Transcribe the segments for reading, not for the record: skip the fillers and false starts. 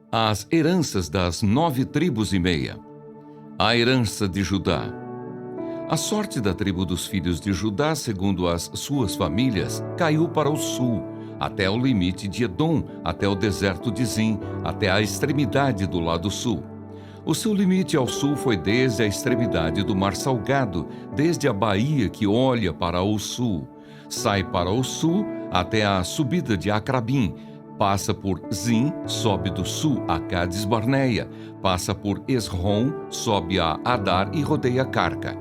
As heranças das 9,5 tribos. A herança de Judá. A sorte da tribo dos filhos de Judá, segundo as suas famílias, caiu para o sul, até o limite de Edom, até o deserto de Zim, até a extremidade do lado sul. O seu limite ao sul foi desde a extremidade do Mar Salgado, desde a baía que olha para o sul. Sai para o sul até a subida de Acrabim, passa por Zim, sobe do sul a Cades Barneia, passa por Esrom, sobe a Adar e rodeia Carca,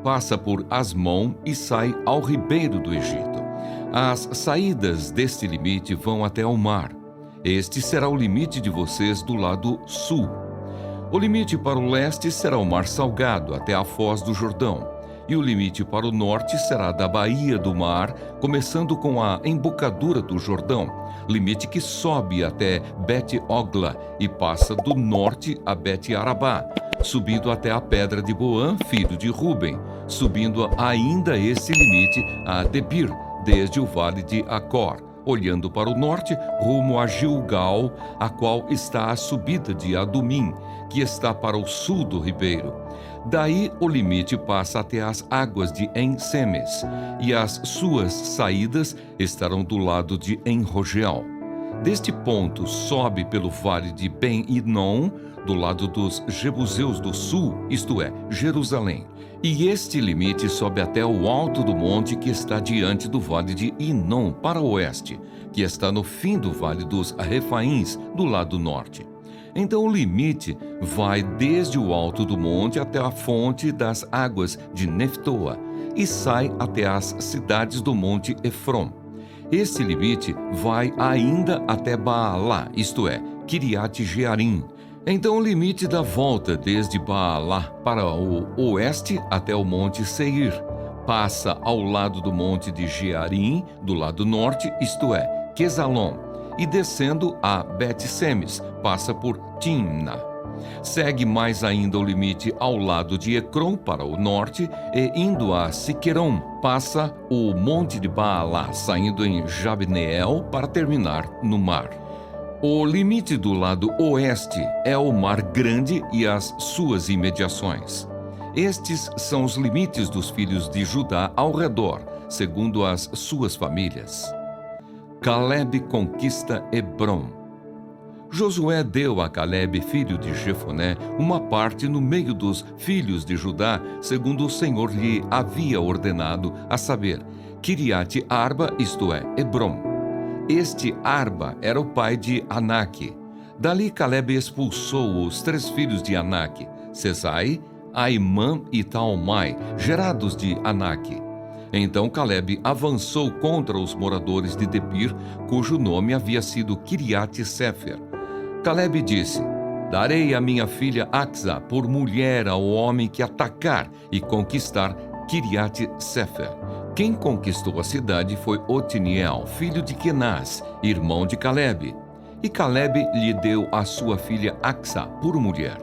passa por Asmon e sai ao ribeiro do Egito. As saídas deste limite vão até o mar. Este será o limite de vocês do lado sul. O limite para o leste será o Mar Salgado, até a foz do Jordão. E o limite para o norte será da baía do mar, começando com a embocadura do Jordão, limite que sobe até Bet-Ogla e passa do norte a Bet-Arabá, subindo até a pedra de Boã, filho de Ruben, subindo ainda esse limite a Debir, desde o vale de Acor, olhando para o norte, rumo a Gilgal, a qual está a subida de Adumim, que está para o sul do ribeiro. Daí o limite passa até as águas de En-Semes, e as suas saídas estarão do lado de En-Rogel. Deste ponto sobe pelo vale de Ben-Inom, do lado dos Jebuseus do sul, isto é, Jerusalém. E este limite sobe até o alto do monte que está diante do vale de Inom, para o oeste, que está no fim do vale dos Refaíns, do lado norte. Então o limite vai desde o alto do monte até a fonte das águas de Neftoa e sai até as cidades do monte Efron. Este limite vai ainda até Baalá, isto é, Kiriat Jearim. Então o limite dá volta desde Baalá para o oeste até o monte Seir. Passa ao lado do monte de Jearim, do lado norte, isto é, Quesalon, e descendo a Bet-Semes, passa por Timna. Segue mais ainda o limite ao lado de Ecrom para o norte e indo a Siqueron, passa o monte de Baalá, saindo em Jabneel para terminar no mar. O limite do lado oeste é o Mar Grande e as suas imediações. Estes são os limites dos filhos de Judá ao redor, segundo as suas famílias. Caleb conquista Hebrom. Josué deu a Caleb, filho de Jefoné, uma parte no meio dos filhos de Judá, segundo o Senhor lhe havia ordenado, a saber, Kiriat Arba, isto é, Hebrom. Este Arba era o pai de Anak. Dali Caleb expulsou os 3 filhos de Anak, Sesai, Aimã e Talmai, gerados de Anak. Então Caleb avançou contra os moradores de Debir, cujo nome havia sido Kiriat Sefer. Caleb disse: darei a minha filha Axa por mulher ao homem que atacar e conquistar Kiriat Sefer. Quem conquistou a cidade foi Otiniel, filho de Kenaz, irmão de Caleb. E Caleb lhe deu a sua filha Axa por mulher.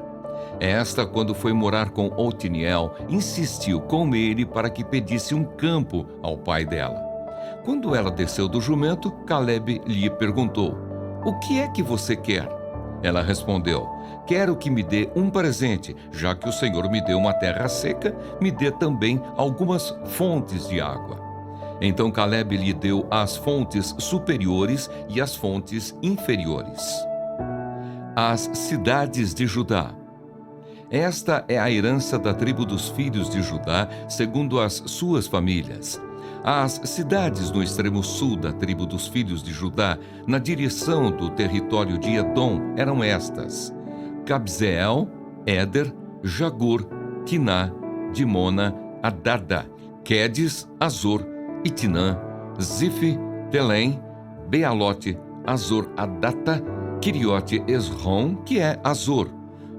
Esta, quando foi morar com Otiniel, insistiu com ele para que pedisse um campo ao pai dela. Quando ela desceu do jumento, Caleb lhe perguntou: o que é que você quer? Ela respondeu: quero que me dê um presente, já que o Senhor me deu uma terra seca, me dê também algumas fontes de água. Então Caleb lhe deu as fontes superiores e as fontes inferiores. As cidades de Judá. Esta é a herança da tribo dos filhos de Judá, segundo as suas famílias. As cidades no extremo sul da tribo dos filhos de Judá, na direção do território de Edom, eram estas: Cabzeel, Éder, Jagur, Quiná, Dimona, Adada, Quedes, Azor, Itinã, Zife, Telém, Bealote, Azor, Adata, Quiriote, Esrom, que é Azor,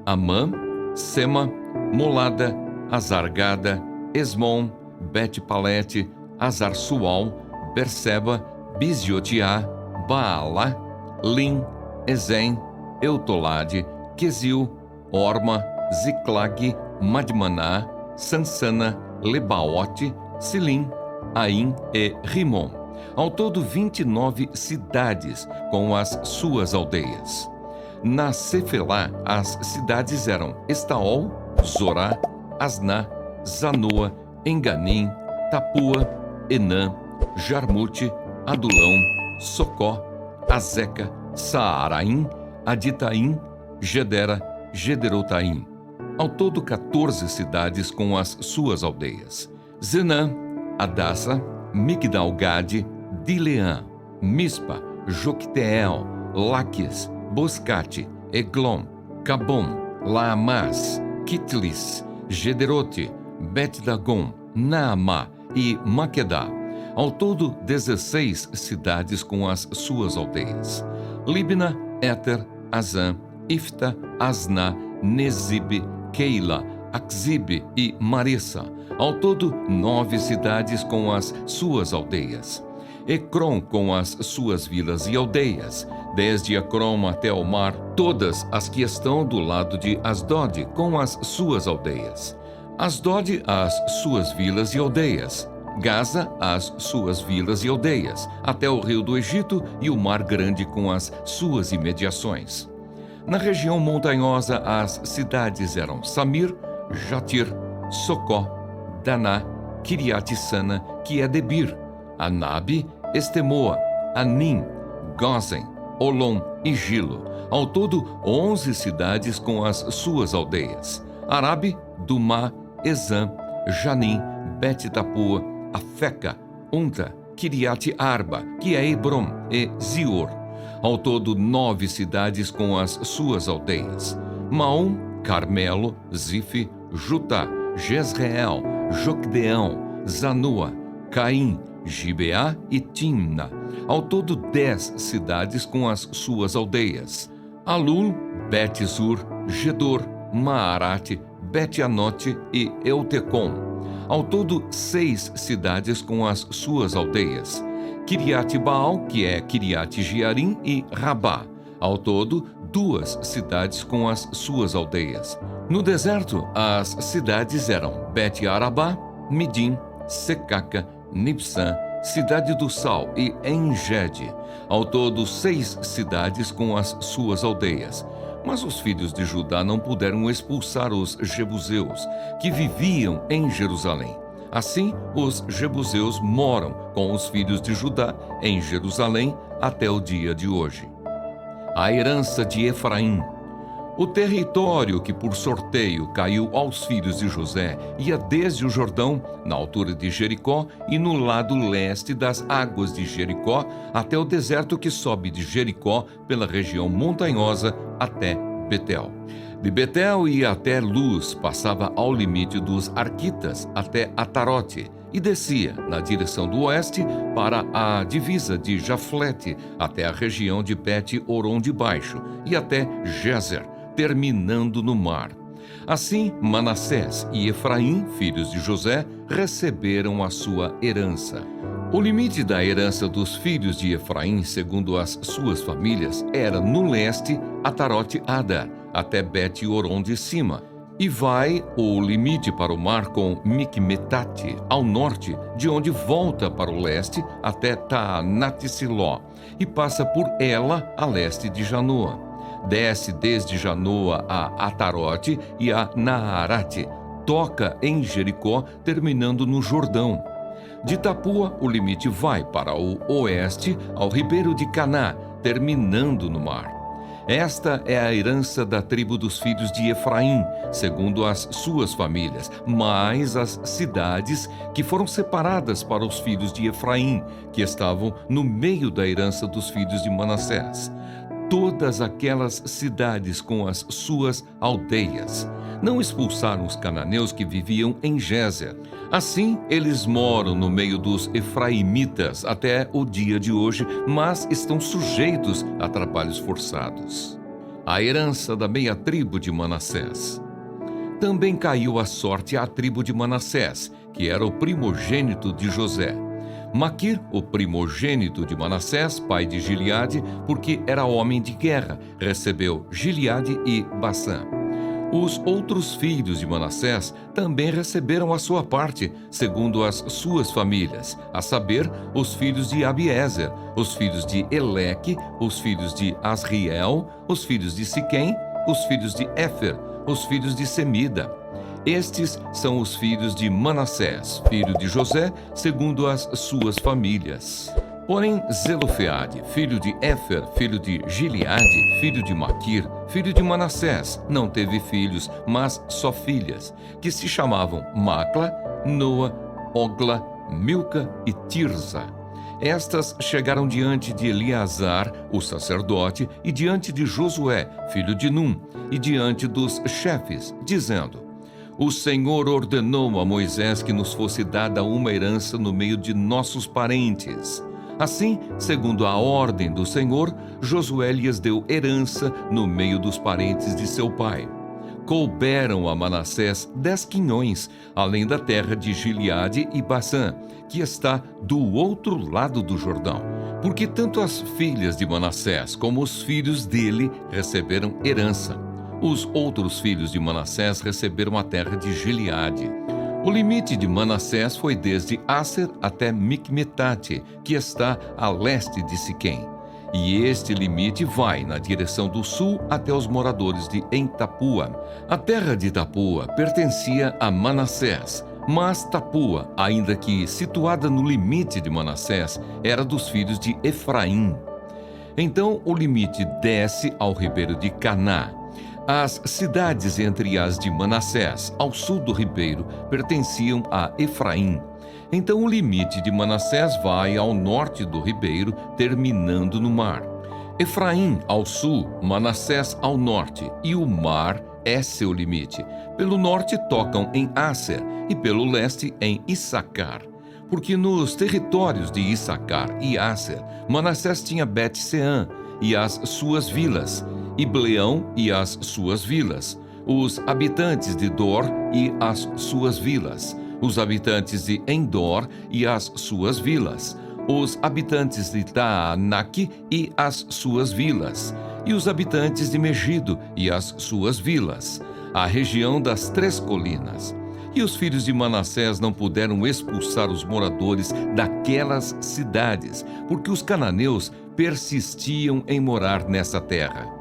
Amã, Sema, Molada, Azargada, Esmon, Bet-Palete, Azar-Sual, Berseba, Biziotiá, Baalá, Lim, Ezem, Eutolade, Quesil, Orma, Ziclag, Madmaná, Sansana, Lebaote, Silim, Aim e Rimon. Ao todo 29 cidades com as suas aldeias. Na Cefelá, as cidades eram Estaol, Zorá, Asná, Zanoa, Enganim, Tapua, Enã, Jarmute, Adulão, Socó, Azeca, Saaraim, Aditaim, Gedera, Gederotaim. Ao todo 14 cidades com as suas aldeias. Zenã, Adassa, Migdal-Gade, Dileã, Mispa, Jocteel, Laques, Boscate, Eglon, Cabom, Laamás, Kitlis, Gederote, Bet-Dagom, Naamá e Maquedá. Ao todo 16 cidades com as suas aldeias. Libna, Éter, Azã, Ifta, Asná, Nezib, Keila, Aczib e Marissa. Ao todo 9 cidades com as suas aldeias. Ecrom com as suas vilas e aldeias, desde Ecrom até o mar, todas as que estão do lado de Asdod com as suas aldeias. Asdod, as suas vilas e aldeias. Gaza, as suas vilas e aldeias, até o rio do Egito e o mar grande com as suas imediações. Na região montanhosa, as cidades eram Samir, Jatir, Socó, Daná, Kiriat-Sana, que é Debir, Anabe, Estemoa, Anim, Gozen, Olom e Gilo. Ao todo, 11 cidades com as suas aldeias. Arabe, Dumá, Ezã, Janim, Bet-Tapua, Afeca, Unta, Kiriat-Arba, que é Hebrom, e Zior. Ao todo 9 cidades com as suas aldeias. Maom, Carmelo, Zife, Jutá, Jezreel, Jocdeão, Zanua, Caim, Gibeá e Timna. Ao todo 10 cidades com as suas aldeias. Alul, Bet-Zur, Gedor, Maarate, Bet-Anote e Eutecom. Ao todo 6 cidades com as suas aldeias. Kiriat-Baal, que é Kiriat-Jearim, e Rabá. Ao todo 2 cidades com as suas aldeias. No deserto, as cidades eram Bet-Arabá, Midim, Secaca, Nibsã, Cidade do Sal e Engede. Ao todo 6 cidades com as suas aldeias. Mas os filhos de Judá não puderam expulsar os jebuseus, que viviam em Jerusalém. Assim, os jebuseus moram com os filhos de Judá em Jerusalém até o dia de hoje. A herança de Efraim. O território que por sorteio caiu aos filhos de José ia desde o Jordão, na altura de Jericó, e no lado leste das águas de Jericó, até o deserto que sobe de Jericó pela região montanhosa até Betel. De Betel ia até Luz, passava ao limite dos Arquitas até Atarote, e descia na direção do oeste para a divisa de Jaflete, até a região de Bet-Oron de Baixo, e até Gezer, terminando no mar. Assim, Manassés e Efraim, filhos de José, receberam a sua herança. O limite da herança dos filhos de Efraim, segundo as suas famílias, era no leste, Atarote-Adar, até Bet-Oron de cima, e vai o limite para o mar com Micmetate, ao norte, de onde volta para o leste até Taanat-Siló, e passa por ela a leste de Janoa. Desce desde Janoa a Atarote e a Naarate, toca em Jericó, terminando no Jordão. De Tapua, o limite vai para o oeste, ao ribeiro de Caná, terminando no mar. Esta é a herança da tribo dos filhos de Efraim, segundo as suas famílias, mais as cidades que foram separadas para os filhos de Efraim, que estavam no meio da herança dos filhos de Manassés. Todas aquelas cidades com as suas aldeias. Não expulsaram os cananeus que viviam em Gézer. Assim, eles moram no meio dos efraimitas até o dia de hoje, mas estão sujeitos a trabalhos forçados. A herança da meia tribo de Manassés. Também caiu a sorte à tribo de Manassés, que era o primogênito de José. Maquir, o primogênito de Manassés, pai de Gileade, porque era homem de guerra, recebeu Gileade e Bassã. Os outros filhos de Manassés também receberam a sua parte, segundo as suas famílias, a saber, os filhos de Abiezer, os filhos de Eleque, os filhos de Asriel, os filhos de Siquém, os filhos de Éfer, os filhos de Semida. Estes são os filhos de Manassés, filho de José, segundo as suas famílias. Porém, Zelofeade, filho de Éfer, filho de Gileade, filho de Maquir, filho de Manassés, não teve filhos, mas só filhas, que se chamavam Macla, Noa, Ogla, Milca e Tirza. Estas chegaram diante de Eleazar, o sacerdote, e diante de Josué, filho de Num, e diante dos chefes, dizendo: O Senhor ordenou a Moisés que nos fosse dada uma herança no meio de nossos parentes. Assim, segundo a ordem do Senhor, Josué lhes deu herança no meio dos parentes de seu pai. Couberam a Manassés 10 quinhões, além da terra de Gileade e Bassã, que está do outro lado do Jordão, porque tanto as filhas de Manassés como os filhos dele receberam herança. Os outros filhos de Manassés receberam a terra de Gileade. O limite de Manassés foi desde Aser até Micmetate, que está a leste de Siquém. E este limite vai na direção do sul até os moradores de Entapua. A terra de Tapua pertencia a Manassés, mas Tapua, ainda que situada no limite de Manassés, era dos filhos de Efraim. Então o limite desce ao ribeiro de Caná. As cidades entre as de Manassés, ao sul do ribeiro, pertenciam a Efraim. Então o limite de Manassés vai ao norte do ribeiro, terminando no mar. Efraim ao sul, Manassés ao norte, e o mar é seu limite. Pelo norte tocam em Aser e pelo leste em Issacar. Porque nos territórios de Issacar e Aser, Manassés tinha Bet-Seã e as suas vilas, Ibleão e as suas vilas, os habitantes de Dor e as suas vilas, os habitantes de Endor e as suas vilas, os habitantes de Taanaque e as suas vilas, e os habitantes de Megido e as suas vilas, a região das 3 colinas. E os filhos de Manassés não puderam expulsar os moradores daquelas cidades, porque os cananeus persistiam em morar nessa terra.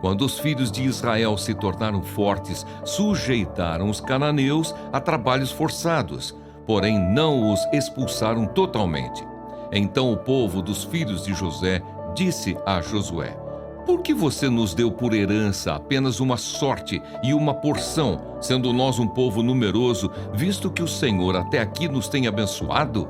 Quando os filhos de Israel se tornaram fortes, sujeitaram os cananeus a trabalhos forçados, porém não os expulsaram totalmente. Então o povo dos filhos de José disse a Josué: Por que você nos deu por herança apenas uma sorte e uma porção, sendo nós um povo numeroso, visto que o Senhor até aqui nos tem abençoado?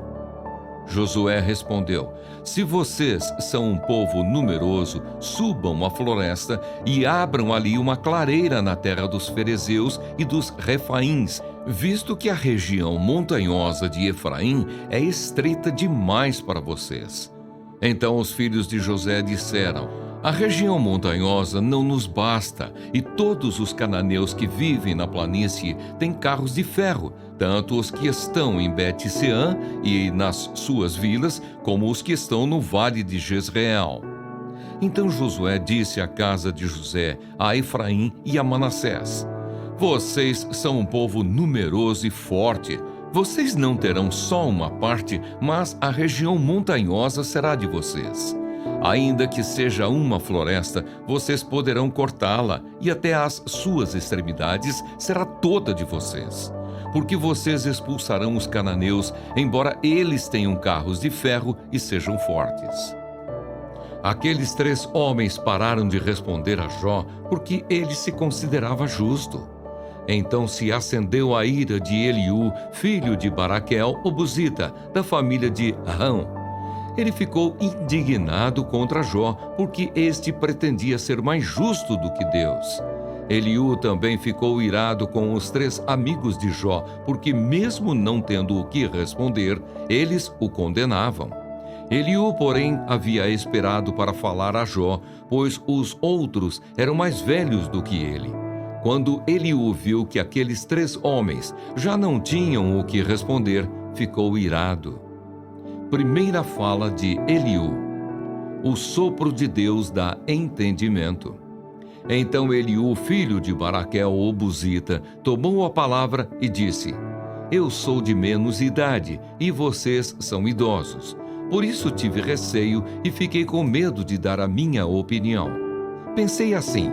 Josué respondeu: Se vocês são um povo numeroso, subam à floresta e abram ali uma clareira na terra dos ferezeus e dos refaíns, visto que a região montanhosa de Efraim é estreita demais para vocês. Então os filhos de José disseram: A região montanhosa não nos basta, e todos os cananeus que vivem na planície têm carros de ferro, tanto os que estão em Bet-Seã e nas suas vilas, como os que estão no vale de Jezreel. Então Josué disse à casa de José, a Efraim e a Manassés: Vocês são um povo numeroso e forte. Vocês não terão só uma parte, mas a região montanhosa será de vocês. Ainda que seja uma floresta, vocês poderão cortá-la, e até as suas extremidades será toda de vocês. Porque vocês expulsarão os cananeus, embora eles tenham carros de ferro e sejam fortes. Aqueles 3 homens pararam de responder a Jó, porque ele se considerava justo. Então se acendeu a ira de Eliú, filho de Baraquel, o Buzita, da família de Rão. Ele ficou indignado contra Jó, porque este pretendia ser mais justo do que Deus. Eliú também ficou irado com os 3 amigos de Jó, porque mesmo não tendo o que responder, eles o condenavam. Eliú, porém, havia esperado para falar a Jó, pois os outros eram mais velhos do que ele. Quando Eliú viu que aqueles 3 homens já não tinham o que responder, ficou irado. Primeira fala de Eliú. O sopro de Deus dá entendimento. Então Eliú, filho de Baraquel, o Buzita, tomou a palavra e disse: Eu sou de menos idade e vocês são idosos. Por isso tive receio e fiquei com medo de dar a minha opinião. Pensei assim: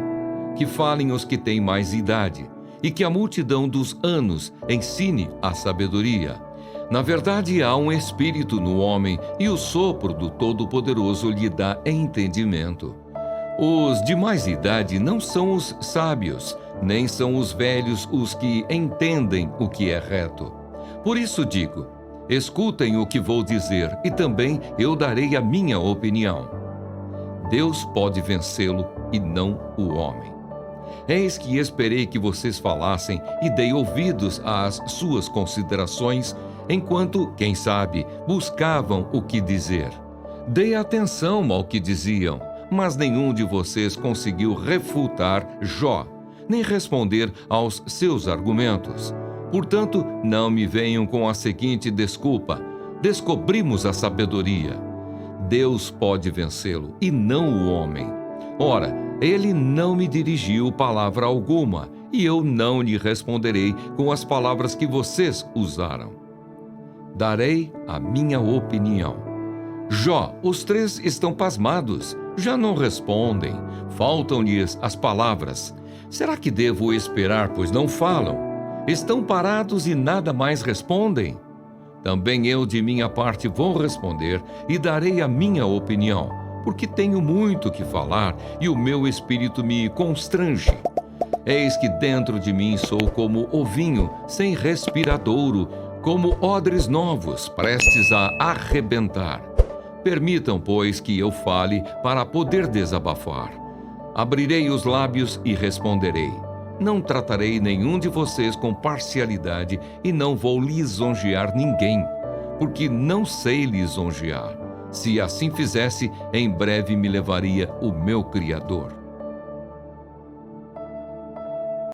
que falem os que têm mais idade, e que a multidão dos anos ensine a sabedoria. Na verdade, há um espírito no homem, e o sopro do Todo-Poderoso lhe dá entendimento. Os de mais idade não são os sábios, nem são os velhos os que entendem o que é reto. Por isso digo: escutem o que vou dizer, e também eu darei a minha opinião. Deus pode vencê-lo e não o homem. Eis que esperei que vocês falassem e dei ouvidos às suas considerações, enquanto, quem sabe, buscavam o que dizer. Dei atenção ao que diziam, mas nenhum de vocês conseguiu refutar Jó, nem responder aos seus argumentos. Portanto, não me venham com a seguinte desculpa: descobrimos a sabedoria. Deus pode vencê-lo e não o homem. Ora, ele não me dirigiu palavra alguma, e eu não lhe responderei com as palavras que vocês usaram. Darei a minha opinião. Jó, os três estão pasmados, já não respondem, faltam-lhes as palavras. Será que devo esperar, pois não falam? Estão parados e nada mais respondem? Também eu, de minha parte, vou responder e darei a minha opinião, porque tenho muito que falar e o meu espírito me constrange. Eis que dentro de mim sou como ovinho sem respiradouro, como odres novos, prestes a arrebentar. Permitam, pois, que eu fale para poder desabafar. Abrirei os lábios e responderei. Não tratarei nenhum de vocês com parcialidade e não vou lisonjear ninguém, porque não sei lisonjear. Se assim fizesse, em breve me levaria o meu Criador.